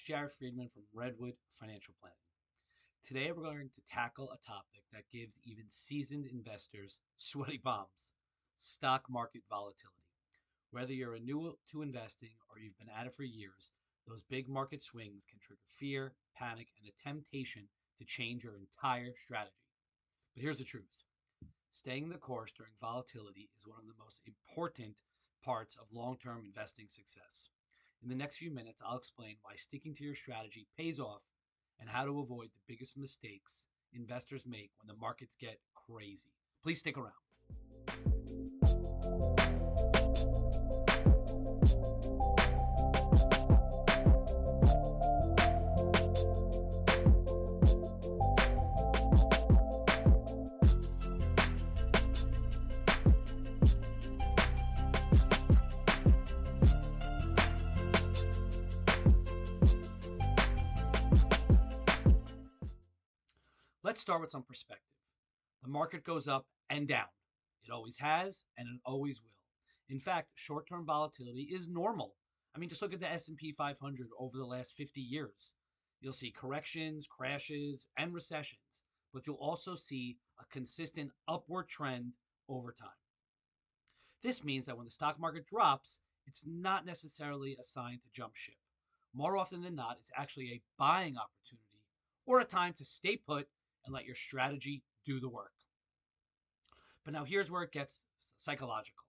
Jared Friedman from Redwood Financial Planning. Today we're going to tackle a topic that gives even seasoned investors sweaty palms: stock market volatility. Whether you're new to investing or you've been at it for years, those big market swings can trigger fear, panic, and the temptation to change your entire strategy. But here's the truth: staying the course during volatility is one of the most important parts of long term investing success. In the next few minutes, I'll explain why sticking to your strategy pays off and how to avoid the biggest mistakes investors make when the markets get crazy. Please stick around. Let's start with some perspective. The market goes up and down. It always has and it always will. In fact, short-term volatility is normal. Just look at the S&P 500 over the last 50 years. You'll see corrections, crashes, and recessions, but you'll also see a consistent upward trend over time. This means that when the stock market drops, it's not necessarily a sign to jump ship. More often than not, it's actually a buying opportunity or a time to stay put and let your strategy do the work. But now here's where it gets psychological.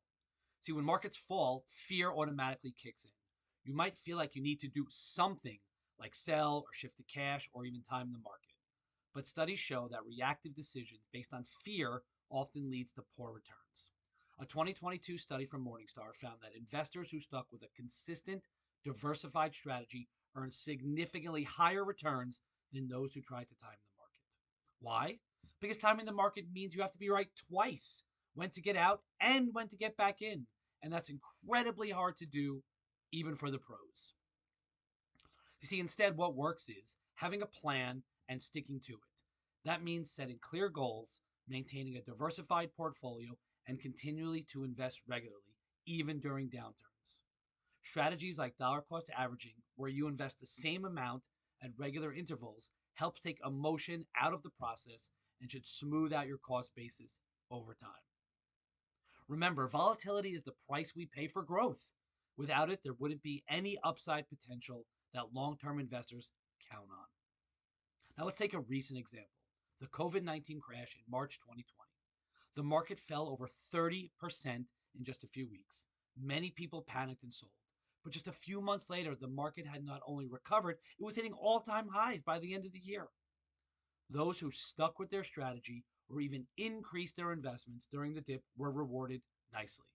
See, when markets fall, fear automatically kicks in. You might feel like you need to do something like sell or shift to cash or even time the market. But studies show that reactive decisions based on fear often leads to poor returns. A 2022 study from Morningstar found that investors who stuck with a consistent, diversified strategy earned significantly higher returns than those who tried to time the market. Why? Because timing the market means you have to be right twice: when to get out and when to get back in. And that's incredibly hard to do, even for the pros. You see, instead, what works is having a plan and sticking to it. That means setting clear goals, maintaining a diversified portfolio, and continually to invest regularly, even during downturns. Strategies like dollar cost averaging, where you invest the same amount at regular intervals, helps take emotion out of the process and should smooth out your cost basis over time. Remember, volatility is the price we pay for growth. Without it, there wouldn't be any upside potential that long-term investors count on. Now let's take a recent example: the COVID-19 crash in March 2020. The market fell over 30% in just a few weeks. Many people panicked and sold. But just a few months later, the market had not only recovered, it was hitting all-time highs by the end of the year. Those who stuck with their strategy or even increased their investments during the dip were rewarded nicely.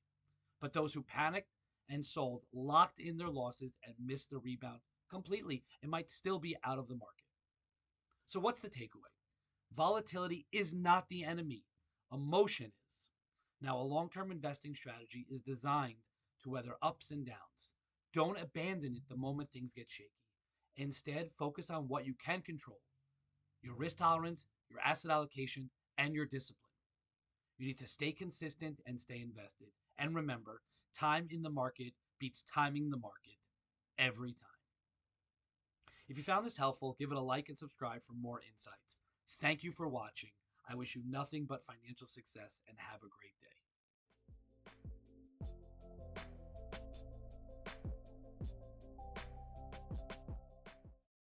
But those who panicked and sold locked in their losses and missed the rebound completely and might still be out of the market. So what's the takeaway? Volatility is not the enemy. Emotion is. Now, a long-term investing strategy is designed to weather ups and downs. Don't abandon it the moment things get shaky. Instead, focus on what you can control: your risk tolerance, your asset allocation, and your discipline. You need to stay consistent and stay invested. And remember, time in the market beats timing the market every time. If you found this helpful, give it a like and subscribe for more insights. Thank you for watching. I wish you nothing but financial success and have a great day.